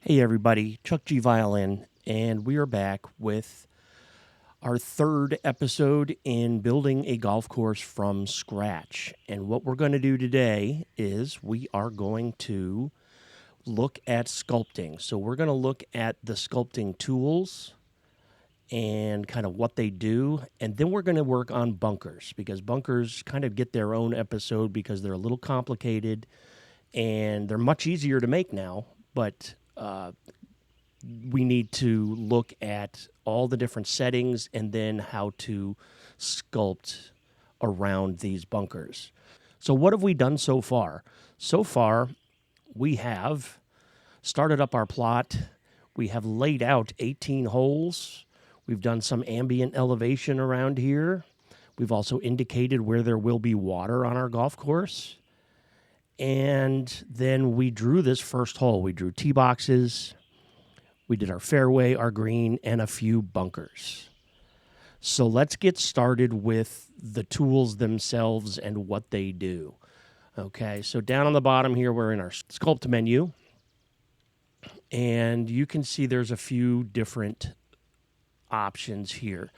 Hey everybody, Chuck G Violin, and we are back with our third episode in building a golf course from scratch. And what we're going to do today is we are going to look at sculpting. So we're going to look at the sculpting tools and kind of what they do, and then we're going to work on bunkers, because bunkers kind of get their own episode because they're a little complicated and they're much easier to make now, but we need to look at all the different settings and then how to sculpt around these bunkers. So what have we done so far? So far, we have started up our plot. We have laid out 18 holes. We've done some ambient elevation around here. We've also indicated where there will be water on our golf course. And then we drew this first hole. We drew tee boxes. We did our fairway, our green, and a few bunkers. So let's get started with the tools themselves and what they do. Okay, so down on the bottom here, we're in our sculpt menu. And you can see there's a few different options here.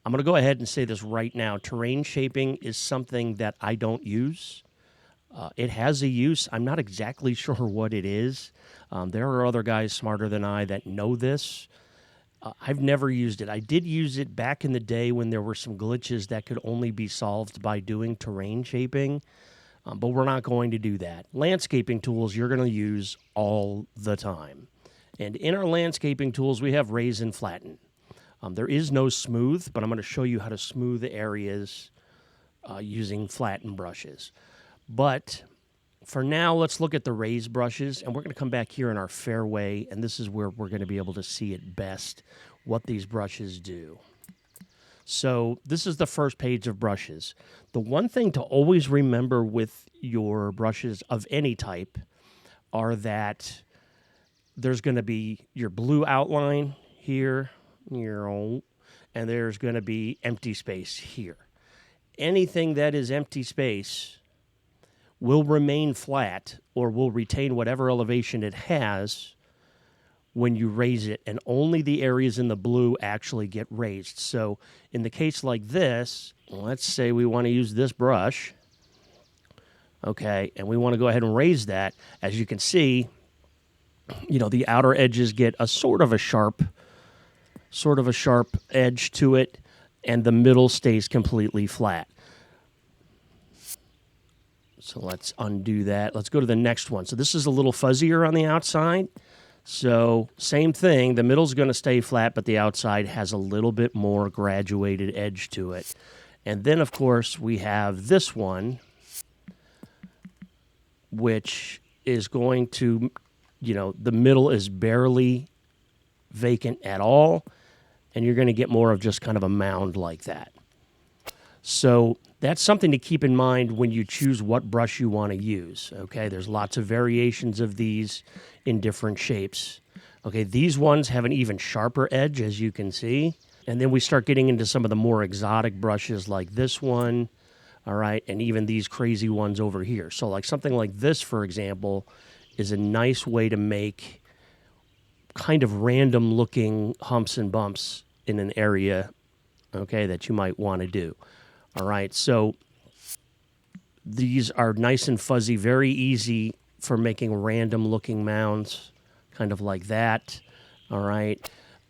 I'm going to go ahead and say this right now. Terrain shaping is something that I don't use. It has a use. I'm not exactly sure what it is. There are other guys smarter than I that know this. I've never used it. I did use it back in the day when there were some glitches that could only be solved by doing terrain shaping, but we're not going to do that. Landscaping tools you're going to use all the time. And in our landscaping tools, we have raise and flatten. There is no smooth, but I'm going to show you how to smooth areas using flatten brushes. But for now, let's look at the raise brushes, and we're going to come back here in our fairway, and this is where we're going to be able to see it best, what these brushes do. So this is the first page of brushes. The one thing to always remember with your brushes of any type are that there's going to be your blue outline here, and there's going to be empty space here. Anything that is empty space will remain flat or will retain whatever elevation it has when you raise it, and only the areas in the blue actually get raised. So in the case like this, let's say we want to use this brush, okay, and we want to go ahead and raise that. As you can see, the outer edges get a sort of a sharp edge to it, and the middle stays completely flat. So let's undo that. Let's go to the next one. So this is a little fuzzier on the outside. So same thing, the middle's going to stay flat, but the outside has a little bit more graduated edge to it. And then, of course, we have this one, which is going to, the middle is barely vacant at all, and you're going to get more of just kind of a mound like that. So that's something to keep in mind when you choose what brush you want to use, okay? There's lots of variations of these in different shapes. Okay, these ones have an even sharper edge, as you can see. And then we start getting into some of the more exotic brushes like this one, all right, and even these crazy ones over here. So like something like this, for example, is a nice way to make kind of random looking humps and bumps in an area, okay, that you might want to do. All right, so these are nice and fuzzy, very easy for making random looking mounds, kind of like that. All right,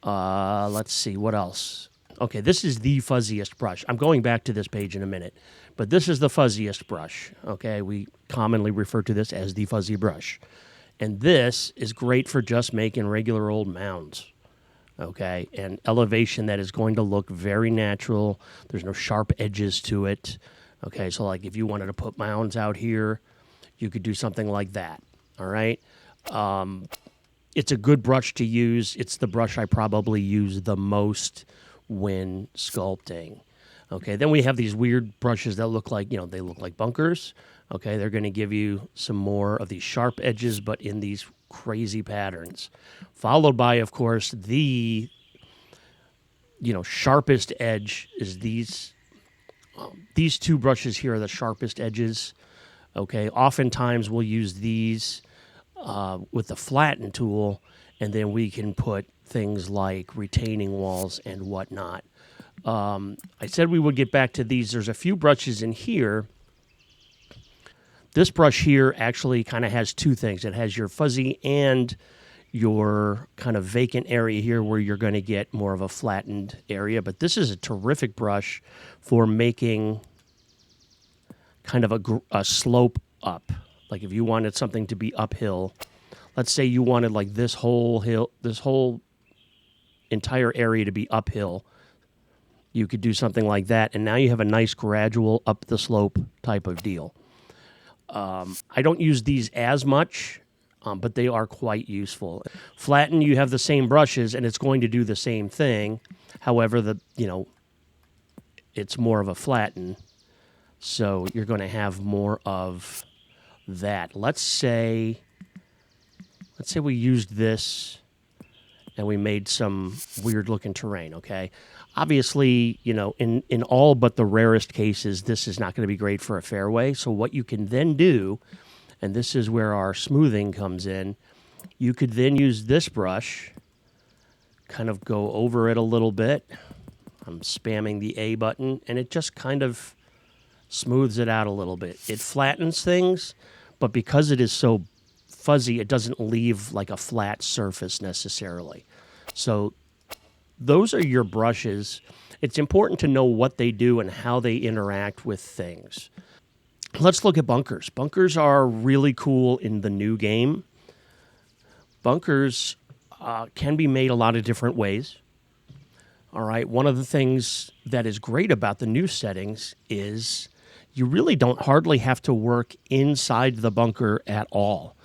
let's see, what else? Okay, this is the fuzziest brush. I'm going back to this page in a minute, but this is the fuzziest brush, okay? We commonly refer to this as the fuzzy brush. And this is great for just making regular old mounds. Okay, and elevation that is going to look very natural. There's no sharp edges to it. Okay, so like if you wanted to put mounds out here, you could do something like that. All right, it's a good brush to use. It's the brush I probably use the most when sculpting. Okay, then we have these weird brushes that look like, they look like bunkers. Okay, they're going to give you some more of these sharp edges, but in these crazy patterns. Followed by, of course, the, sharpest edge is these two brushes here are the sharpest edges. Okay, oftentimes we'll use these with the flatten tool, and then we can put things like retaining walls and whatnot. I said we would get back to these. There's a few brushes in here. This brush here actually kind of has two things. It has your fuzzy and your kind of vacant area here where you're going to get more of a flattened area. But this is a terrific brush for making kind of a slope up. Like if you wanted something to be uphill, let's say you wanted like this whole entire area to be uphill, you could do something like that, and now you have a nice gradual up the slope type of deal. I don't use these as much, but they are quite useful. Flatten, you have the same brushes, and it's going to do the same thing. However, it's more of a flatten, so you're going to have more of that. Let's say we used this and we made some weird-looking terrain, okay? Obviously, in all but the rarest cases, this is not going to be great for a fairway. So what you can then do, and this is where our smoothing comes in, you could then use this brush, kind of go over it a little bit. I'm spamming the A button, and it just kind of smooths it out a little bit. It flattens things, but because it is so fuzzy, it doesn't leave like a flat surface necessarily. So those are your brushes. It's important to know what they do and how they interact with things. Let's look at bunkers. Bunkers are really cool in the new game. Bunkers can be made a lot of different ways. All right, one of the things that is great about the new settings is you really don't hardly have to work inside the bunker at all.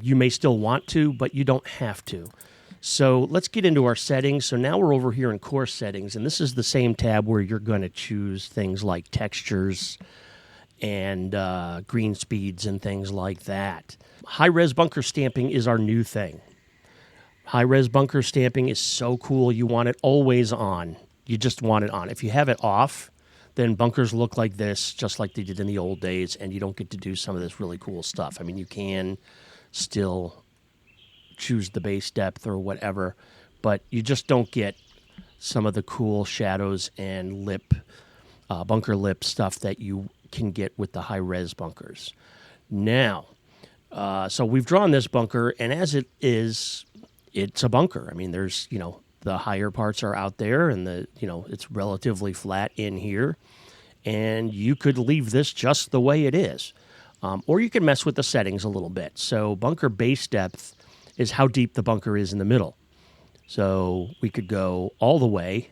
You may still want to, but you don't have to. So let's get into our settings. So now we're over here in course settings, and this is the same tab where you're going to choose things like textures and green speeds and things like that. High-res bunker stamping is our new thing. High-res bunker stamping is so cool. You want it always on. You just want it on. If you have it off, then bunkers look like this, just like they did in the old days, and you don't get to do some of this really cool stuff. I mean, you can still choose the base depth or whatever, but you just don't get some of the cool shadows and bunker lip stuff that you can get with the high-res bunkers. Now, so we've drawn this bunker, and as it is, it's a bunker. I mean, there's, the higher parts are out there, and it's relatively flat in here, and you could leave this just the way it is. Or you can mess with the settings a little bit. So bunker base depth is how deep the bunker is in the middle. So we could go all the way.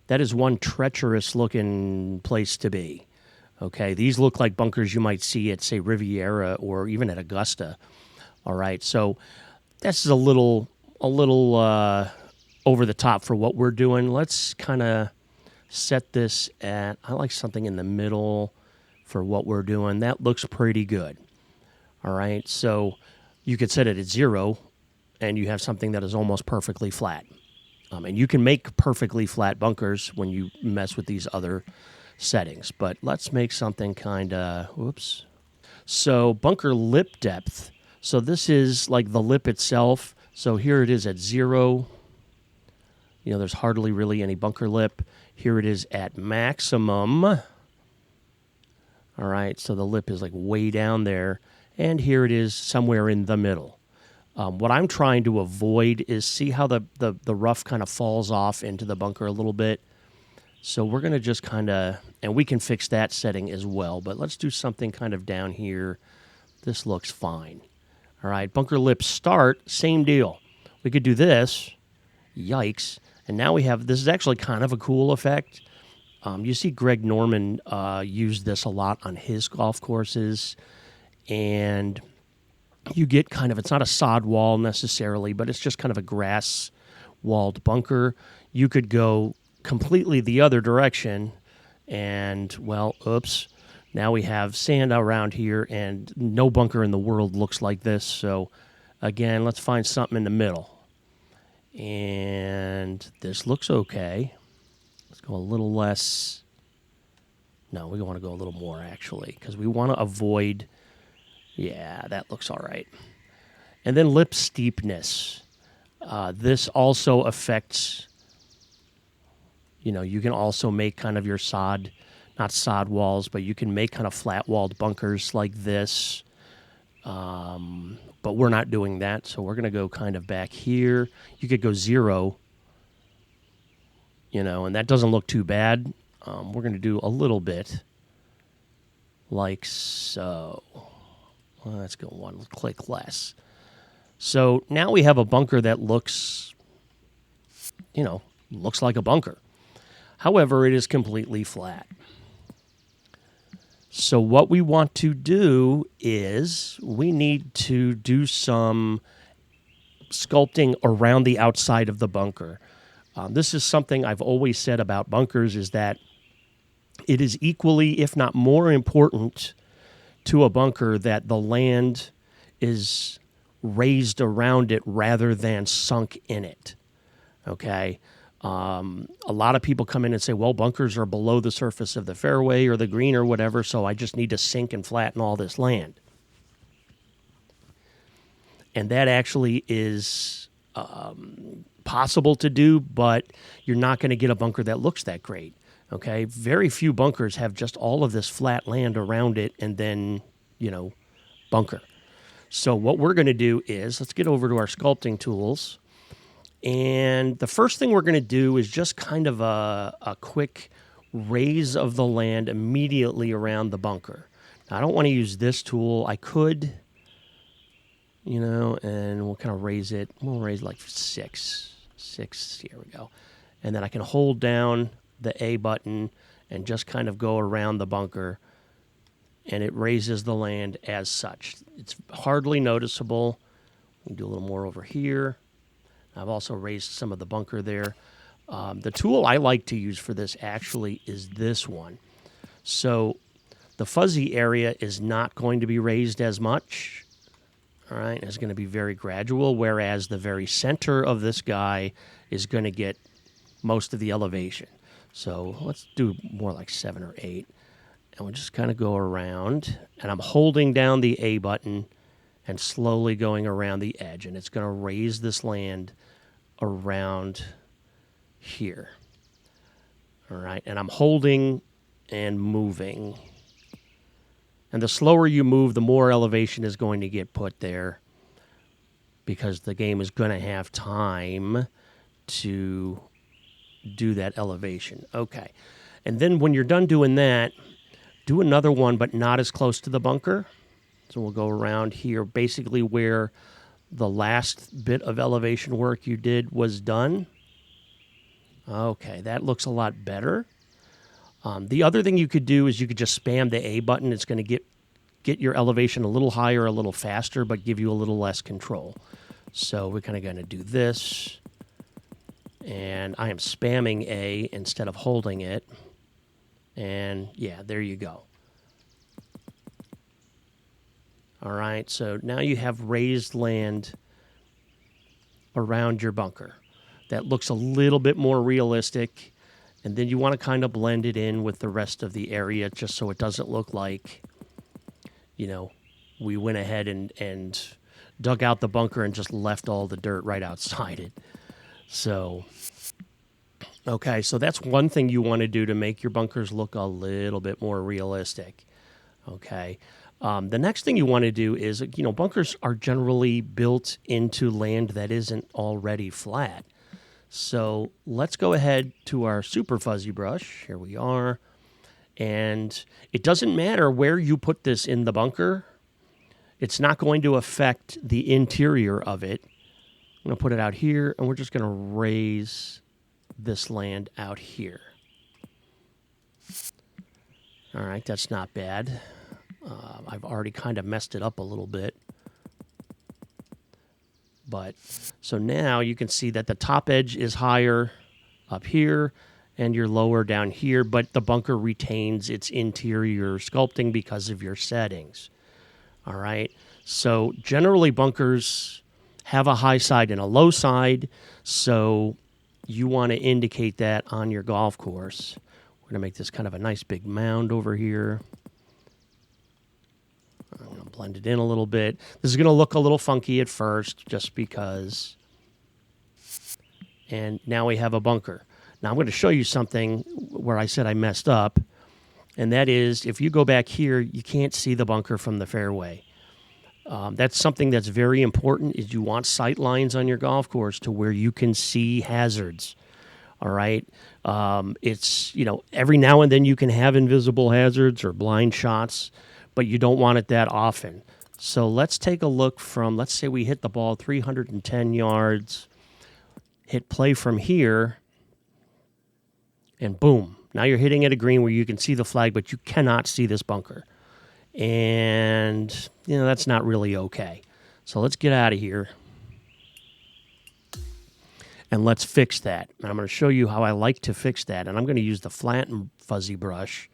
That is one treacherous-looking place to be. Okay, these look like bunkers you might see at, say, Riviera or even at Augusta. All right, so this is a little over the top for what we're doing. Let's kind of set this at, I like something in the middle for what we're doing. That looks pretty good. All right, so you could set it at 0, and you have something that is almost perfectly flat. And you can make perfectly flat bunkers when you mess with these other settings. But let's make something kind of, whoops. So bunker lip depth. So this is like the lip itself. So here it is at 0. There's hardly really any bunker lip. Here it is at maximum. All right, so the lip is like way down there. And here it is somewhere in the middle. What I'm trying to avoid is see how the rough kind of falls off into the bunker a little bit. So we're going to just kind of, and we can fix that setting as well, but let's do something kind of down here. This looks fine. All right, bunker lip start, same deal. We could do this. Yikes. And now we have, this is actually kind of a cool effect. You see Greg Norman use this a lot on his golf courses, and you get kind of, it's not a sod wall necessarily, but it's just kind of a grass-walled bunker. You could go completely the other direction, and, well, oops, now we have sand around here, and no bunker in the world looks like this. So, again, let's find something in the middle. And this looks okay. Let's go a little less. No, we want to go a little more, actually, because we want to avoid. Yeah, that looks all right. And then lip steepness. This also affects, you can also make kind of your not sod walls, but you can make kind of flat-walled bunkers like this. But we're not doing that, so we're going to go kind of back here. You could go 0, and that doesn't look too bad. We're going to do a little bit like so. Well, let's go one click less. So now we have a bunker that looks like a bunker. However, it is completely flat. So what we want to do is we need to do some sculpting around the outside of the bunker. This is something I've always said about bunkers, is that it is equally, if not more important to a bunker that the land is raised around it rather than sunk in it. Okay? A lot of people come in and say, well, bunkers are below the surface of the fairway or the green or whatever, so I just need to sink and flatten all this land. And that actually is possible to do, but you're not going to get a bunker that looks that great. Okay? Very few bunkers have just all of this flat land around it and then, bunker. So what we're going to do is, let's get over to our sculpting tools. And the first thing we're going to do is just kind of a quick raise of the land immediately around the bunker. Now, I don't want to use this tool. I could, and we'll kind of raise it. We'll raise like 6. Here we go. And then I can hold down the A button and just kind of go around the bunker, and it raises the land as such. It's hardly noticeable. We can do a little more over here. I've also raised some of the bunker there. The tool I like to use for this actually is this one. So the fuzzy area is not going to be raised as much. All right, it's going to be very gradual, whereas the very center of this guy is going to get most of the elevation. So let's do more like 7 or 8. And we'll just kind of go around. And I'm holding down the A button and slowly going around the edge. And it's going to raise this land around here. All right, and I'm holding and moving. And the slower you move, the more elevation is going to get put there, because the game is going to have time to do that elevation. Okay, and then when you're done doing that, do another one, but not as close to the bunker. So we'll go around here, basically where the last bit of elevation work you did was done. Okay, that looks a lot better. The other thing you could do is you could just spam the A button. It's going to get your elevation a little higher, a little faster, but give you a little less control. So we're kind of going to do this. And I am spamming A instead of holding it. And yeah, there you go. All right, so now you have raised land around your bunker. That looks a little bit more realistic. And then you want to kind of blend it in with the rest of the area, just so it doesn't look like, we went ahead and dug out the bunker and just left all the dirt right outside it. So, okay, so that's one thing you want to do to make your bunkers look a little bit more realistic. Okay. The next thing you want to do is, bunkers are generally built into land that isn't already flat. So let's go ahead to our super fuzzy brush. Here we are. And it doesn't matter where you put this in the bunker. It's not going to affect the interior of it. I'm going to put it out here, and we're just going to raise this land out here. All right, that's not bad. I've already kind of messed it up a little bit. But so now you can see that the top edge is higher up here and you're lower down here, but the bunker retains its interior sculpting because of your settings. All right. So generally bunkers have a high side and a low side. So you want to indicate that on your golf course. We're going to make this kind of a nice big mound over here. I'm going to blend it in a little bit. This is going to look a little funky at first just because, And now we have a bunker. Now I'm going to show you something where I said I messed up. And that is, if you go back here, you can't see the bunker from the fairway. That's something that's very important, is you want sight lines on your golf course to where you can see hazards. All right. It's, every now and then you can have invisible hazards or blind shots, but you don't want it that often. So let's take a look from, let's say we hit the ball 310 yards, hit play from here, and boom. Now you're hitting at a green where you can see the flag, but you cannot see this bunker. And, that's not really okay. So let's get out of here. And let's fix that. And I'm going to show you how I like to fix that. And I'm going to use the flat and fuzzy brush.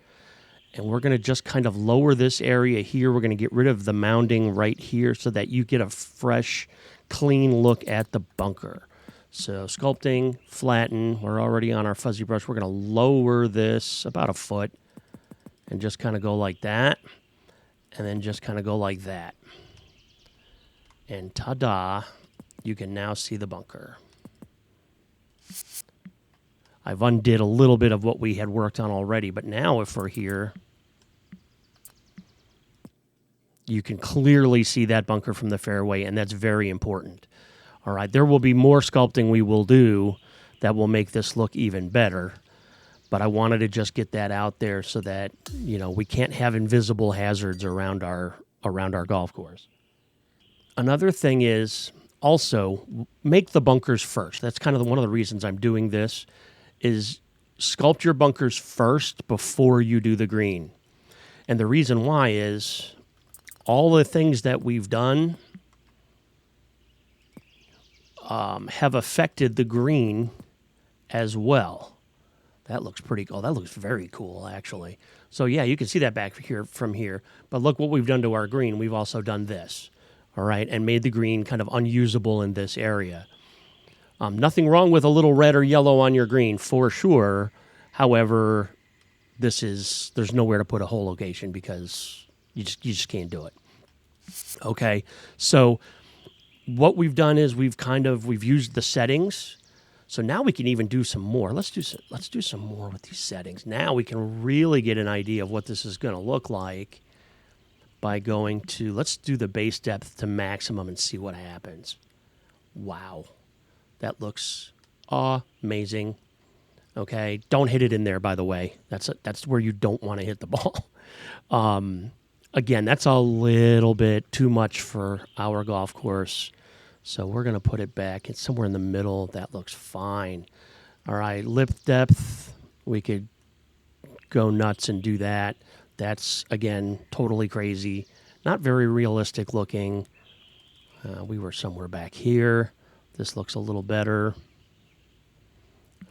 And we're going to just kind of lower this area here. We're going to get rid of the mounding right here so that you get a fresh, clean look at the bunker. So sculpting, flatten. We're already on our fuzzy brush. We're going to lower this about a foot and just kind of go like that. And then just kind of go like that. And ta-da, you can now see the bunker. I've undid a little bit of what we had worked on already, but now if we're here, you can clearly see that bunker from the fairway, and that's very important. All right, there will be more sculpting we will do that will make this look even better, but I wanted to just get that out there so that, we can't have invisible hazards around our golf course. Another thing is also make the bunkers first. That's kind of one of the reasons I'm doing this, is sculpt your bunkers first before you do the green. And the reason why is all the things that we've done have affected the green as well. That looks pretty cool. That looks very cool, actually. So, yeah, you can see that back here from here. But look what we've done to our green. We've also done this, all right, and made the green kind of unusable in this area. Nothing wrong with a little red or yellow on your green, for sure. However, there's nowhere to put a hole location because you just can't do it. Okay, so what we've done is we've used the settings. So now we can even do some more. Let's do some more with these settings. Now we can really get an idea of what this is going to look like by going to, let's do the base depth to maximum and see what happens. Wow. That looks amazing. Okay, don't hit it in there, by the way. That's where you don't want to hit the ball. Again, that's a little bit too much for our golf course. So we're going to put it back. It's somewhere in the middle. That looks fine. All right, lip depth. We could go nuts and do that. That's, again, totally crazy. Not very realistic looking. We were somewhere back here. This looks a little better.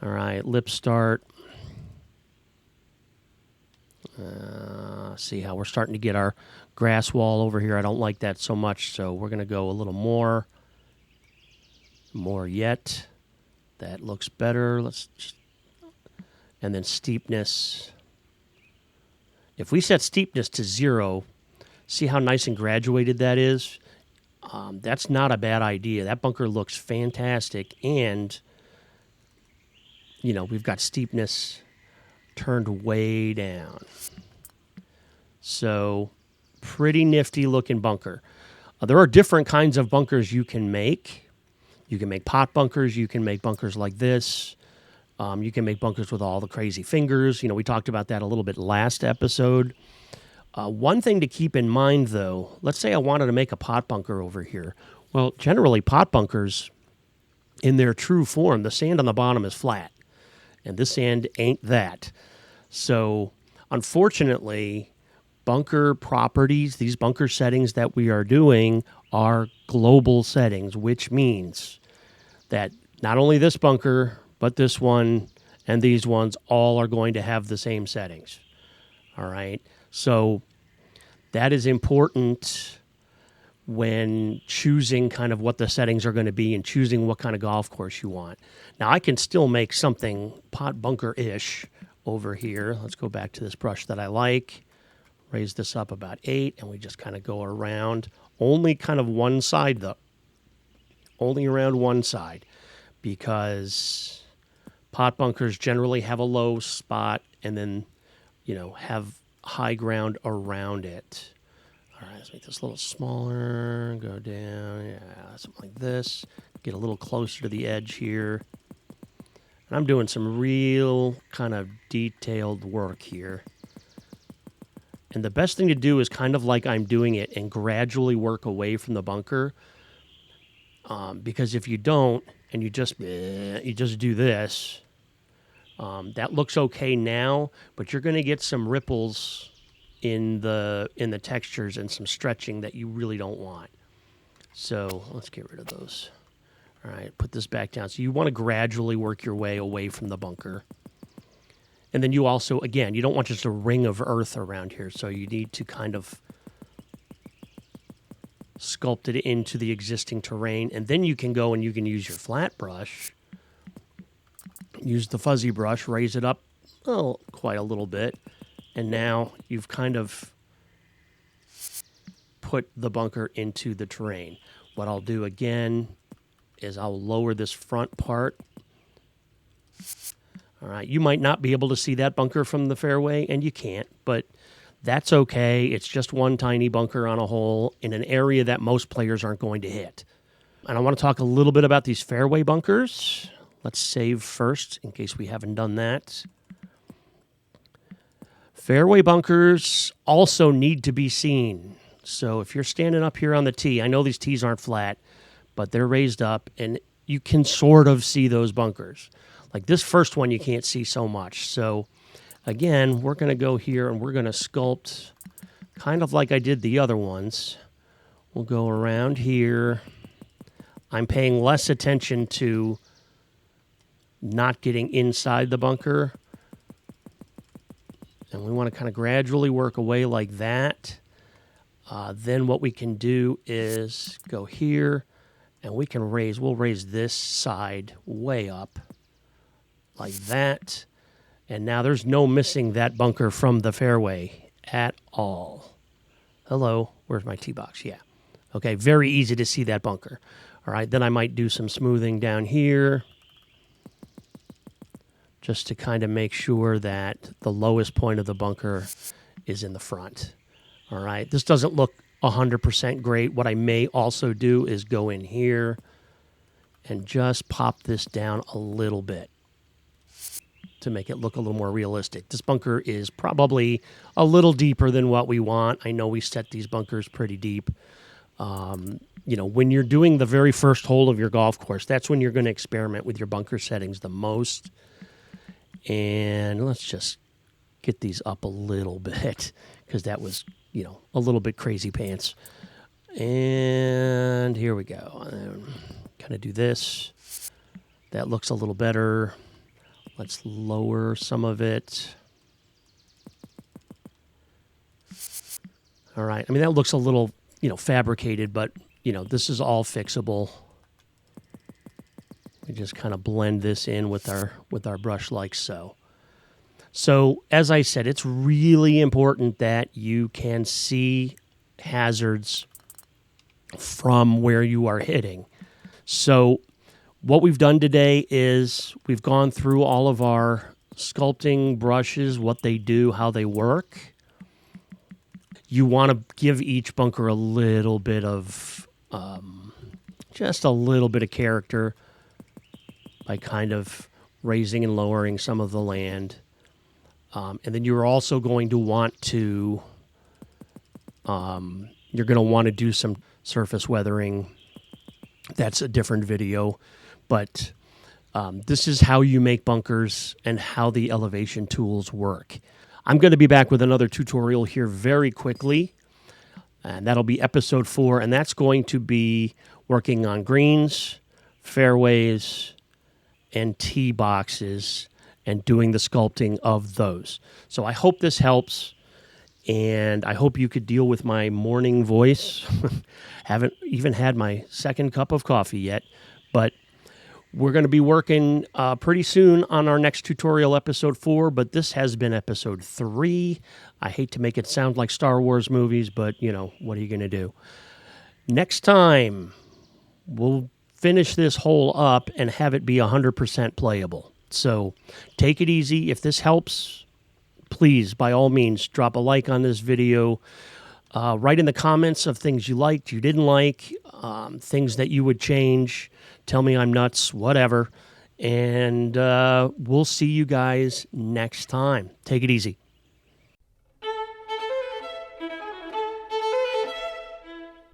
All right, lip start. See how we're starting to get our grass wall over here. I don't like that so much, so we're going to go a little more. More yet. That looks better. And then steepness. If we set steepness to 0, see how nice and graduated that is? That's not a bad idea. That bunker looks fantastic, and we've got steepness turned way down. So pretty nifty looking bunker. There are different kinds of bunkers you can make. You can make pot bunkers. You can make bunkers like this. You can make bunkers with all the crazy fingers. We talked about that a little bit last episode. One thing to keep in mind, though, let's say I wanted to make a pot bunker over here. Well, generally, pot bunkers, in their true form, the sand on the bottom is flat, and this sand ain't that. So, unfortunately, bunker properties, these bunker settings that we are doing are global settings, which means that not only this bunker, but this one and these ones all are going to have the same settings. All right? So that is important when choosing kind of what the settings are going to be and choosing what kind of golf course you want. Now, I can still make something pot bunker-ish over here. Let's go back to this brush that I like. Raise this up about 8, and we just kind of go around. Only kind of one side, though. Only around one side. because pot bunkers generally have a low spot and then, have high ground around it. All right, let's make this a little smaller, go down, yeah, something like this. Get a little closer to the edge here. And I'm doing some real kind of detailed work here. And the best thing to do is kind of like I'm doing it and gradually work away from the bunker. Because if you don't, and you just do this, that looks okay now, but you're going to get some ripples in the textures and some stretching that you really don't want. So let's get rid of those. All right, put this back down. So you want to gradually work your way away from the bunker. And then you also, again, you don't want just a ring of earth around here, so you need to kind of sculpt it into the existing terrain. And then you can go and you can use your flat brush, use the fuzzy brush, raise it up quite a little bit. And now you've kind of put the bunker into the terrain. What I'll do again is I'll lower this front part. All right, you might not be able to see that bunker from the fairway, and you can't, but that's okay. It's just one tiny bunker on a hole in an area that most players aren't going to hit. And I want to talk a little bit about these fairway bunkers. Let's save first in case we haven't done that. Fairway bunkers also need to be seen. So if you're standing up here on the tee, I know these tees aren't flat, but they're raised up, and you can sort of see those bunkers. Like this first one, you can't see so much. So again, we're going to go here and we're going to sculpt kind of like I did the other ones. We'll go around here. I'm paying less attention to not getting inside the bunker. And we want to kind of gradually work away like that. Then what we can do is go here and we'll raise this side way up like that. And now there's no missing that bunker from the fairway at all. Hello, where's my tee box? Yeah. Okay, very easy to see that bunker. All right, then I might do some smoothing down here just to kind of make sure that the lowest point of the bunker is in the front. All right, this doesn't look 100% great. What I may also do is go in here and just pop this down a little bit to make it look a little more realistic. This bunker is probably a little deeper than what we want. I know we set these bunkers pretty deep. When you're doing the very first hole of your golf course, that's when you're going to experiment with your bunker settings the most. And let's just get these up a little bit because that was, a little bit crazy pants. And here we go. Kind of do this. That looks a little better. Let's lower some of it. All right. I mean, that looks a little, fabricated, but, this is all fixable. We just kind of blend this in with our brush like so. So, as I said, it's really important that you can see hazards from where you are hitting. So, what we've done today is we've gone through all of our sculpting brushes, what they do, how they work. You want to give each bunker a little bit of, just a little bit of character by kind of raising and lowering some of the land. And then you're also going to want to, do some surface weathering. That's a different video. But this is how you make bunkers and how the elevation tools work. I'm going to be back with another tutorial here very quickly, and that'll be episode 4, and that's going to be working on greens, fairways, and tee boxes, and doing the sculpting of those. So I hope this helps, and I hope you could deal with my morning voice. Haven't even had my second cup of coffee yet, but we're going to be working pretty soon on our next tutorial, episode 4, but this has been episode 3. I hate to make it sound like Star Wars movies, but, what are you going to do? Next time, we'll finish this hole up and have it be 100% playable. So take it easy. If this helps, please, by all means, drop a like on this video. Write in the comments of things you liked, you didn't like, things that you would change. Tell me I'm nuts, whatever. And we'll see you guys next time. Take it easy.